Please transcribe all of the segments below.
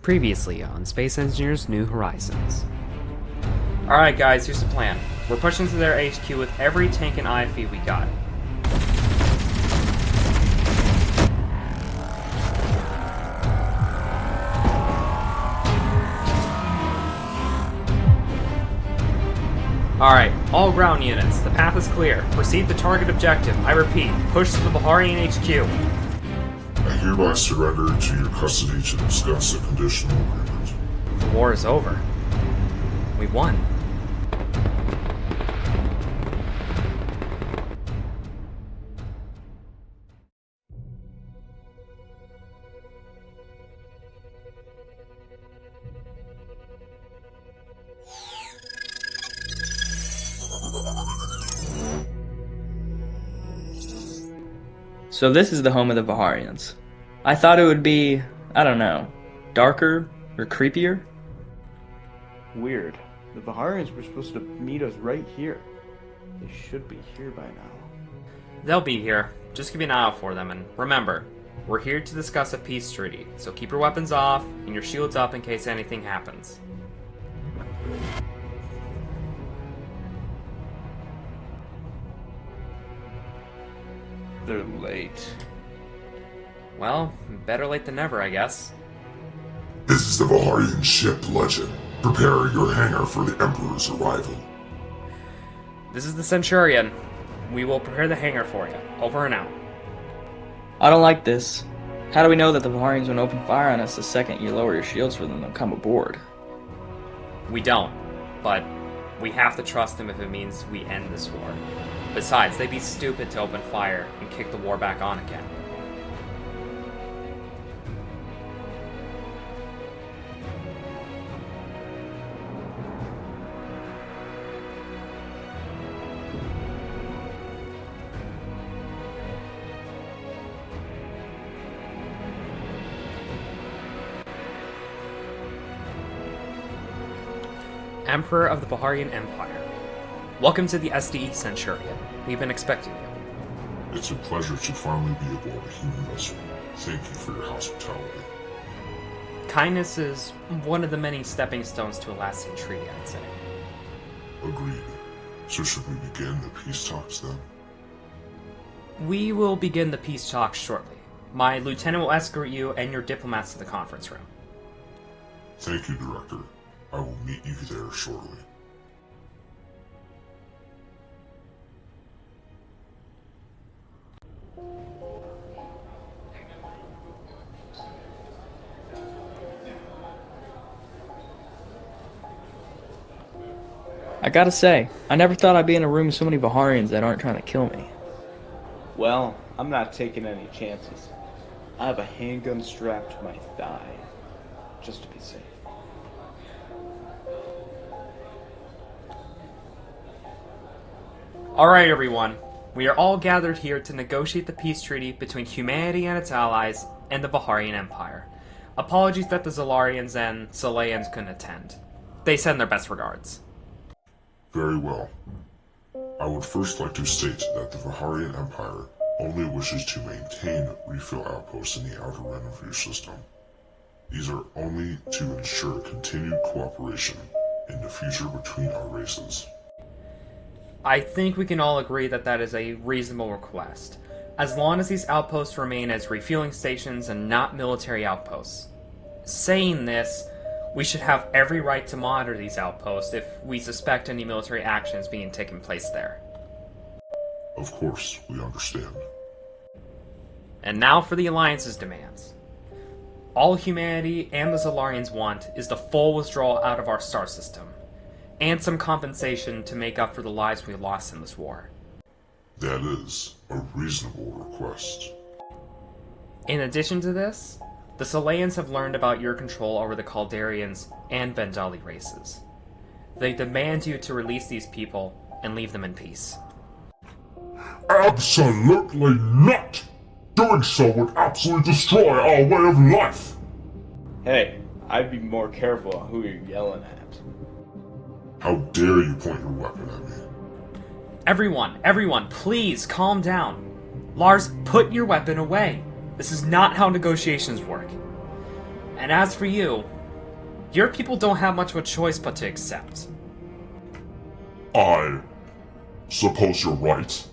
Previously on Space Engineers New Horizons. Alright guys, here's the plan. We're pushing to their HQ with every tank and IFE we got. Alright, all ground units, the path is clear. Proceed to target objective. I repeat, push to the Viharian HQ. I hereby surrender to your custody to discuss a conditional agreement. The war is over. We won. So this is the home of the Viharians. I thought it would be, I don't know, darker or creepier. Weird. The Viharians were supposed to meet us right here. They should be here by now. They'll be here. Just keep an eye out for them, and remember, we're here to discuss a peace treaty, so keep your weapons off and your shields up in case anything happens. They're late. Well, better late than never, I guess. This is the Viharian ship Legend. Prepare your hangar for the Emperor's arrival. This is the Centurion. We will prepare the hangar for you. Over and out. I don't like this. How do we know that the Viharians won't open fire on us the second you lower your shields for them to come aboard? We don't, but we have to trust them if it means we end this war. Besides, they'd be stupid to open fire and kick the war back on again. Emperor of the Viharian Empire. Welcome to the SDE Centurion. We've been expecting you. It's a pleasure to finally be aboard a human vessel. Thank you for your hospitality. Kindness is one of the many stepping stones to a lasting treaty, I'd say. Agreed. So should we begin the peace talks then? We will begin the peace talks shortly. My lieutenant will escort you and your diplomats to the conference room. Thank you, Director. I will meet you there shortly. I gotta say, I never thought I'd be in a room with so many Viharians that aren't trying to kill me. Well, I'm not taking any chances. I have a handgun strapped to my thigh, just to be safe. Alright everyone, we are all gathered here to negotiate the peace treaty between humanity and its allies and the Viharian Empire. Apologies that the Zolarians and Soleans couldn't attend. They send their best regards. Very well. I would first like to state that the Viharian Empire only wishes to maintain refill outposts in the outer rim of your system. These are only to ensure continued cooperation in the future between our races. I think we can all agree that that is a reasonable request, as long as these outposts remain as refueling stations and not military outposts. Saying this, we should have every right to monitor these outposts if we suspect any military actions being taken place there. Of course, we understand. And now for the Alliance's demands. All humanity and the Zolarians want is the full withdrawal out of our star system, and some compensation to make up for the lives we lost in this war. That is a reasonable request. In addition to this, the Soleans have learned about your control over the Caldarians and Bengali races. They demand you to release these people and leave them in peace. Absolutely not! Doing so would absolutely destroy our way of life! Hey, I'd be more careful on who you're yelling at. How dare you point your weapon at me? Everyone, please calm down. Lars, put your weapon away. This is not how negotiations work. And as for you, your people don't have much of a choice but to accept. I suppose you're right.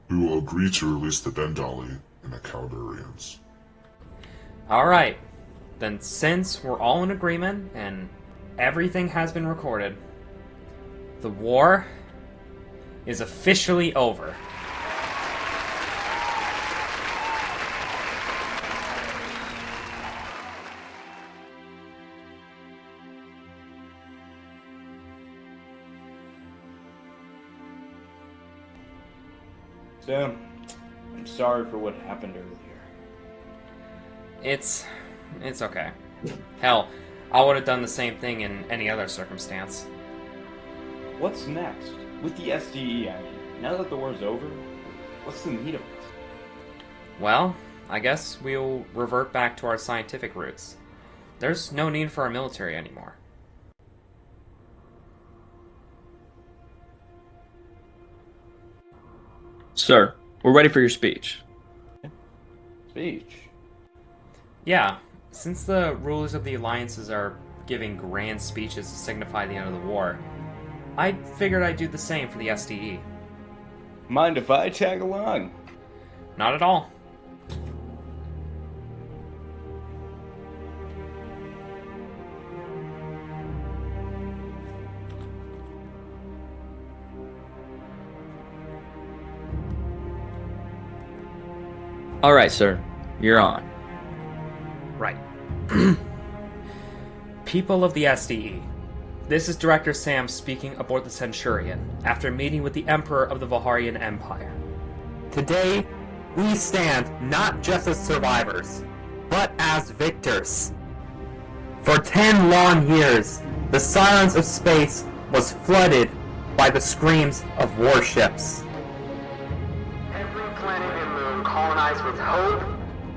We will agree to release the Dendali and the Caldarians. Alright, then since we're all in agreement and everything has been recorded, the war is officially over. Sam, I'm sorry for what happened earlier. It's okay. Hell, I would have done the same thing in any other circumstance. What's next? With the SDE, I mean, now that the war's over, what's the need of it? Well, I guess we'll revert back to our scientific roots. There's no need for our military anymore. Sir, we're ready for your speech. Speech? Yeah, since the rulers of the alliances are giving grand speeches to signify the end of the war, I figured I'd do the same for the SDE. Mind if I tag along? Not at all. Alright, sir. You're on. Right. People of the SDE, this is Director Sam speaking aboard the Centurion after meeting with the Emperor of the Viharian Empire. Today, we stand not just as survivors, but as victors. For 10 long years, the silence of space was flooded by the screams of warships. Every planet and moon colonized with hope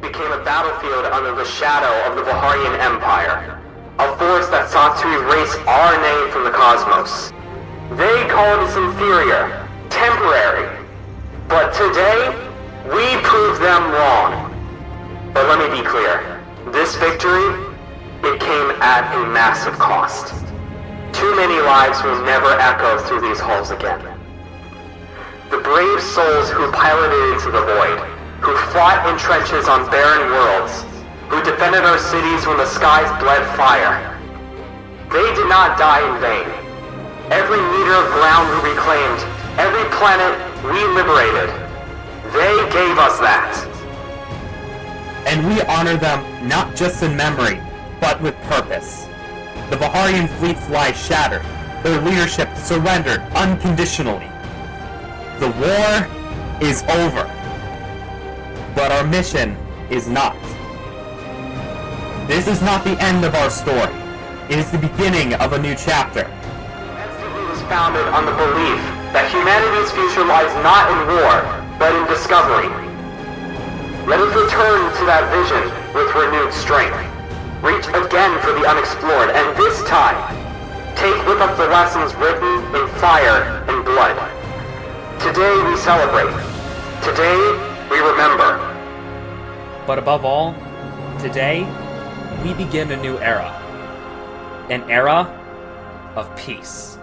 became a battlefield under the shadow of the Viharian Empire, a force that sought to erase our name from the cosmos. They called us inferior, temporary, but today, we proved them wrong. But let me be clear, this victory, it came at a massive cost. Too many lives will never echo through these halls again. The brave souls who piloted into the void, who fought in trenches on barren worlds, who defended our cities when the skies bled fire. They did not die in vain. Every meter of ground we reclaimed, every planet we liberated, they gave us that. And we honor them not just in memory, but with purpose. The Viharian fleets lie shattered, their leadership surrendered unconditionally. The war is over. But our mission is not. This is not the end of our story. It is the beginning of a new chapter. SDE was founded on the belief that humanity's future lies not in war, but in discovery. Let us return to that vision with renewed strength. Reach again for the unexplored, and this time, take with us the lessons written in fire and blood. Today we celebrate. Today we remember. But above all, today we begin a new era. An era of peace.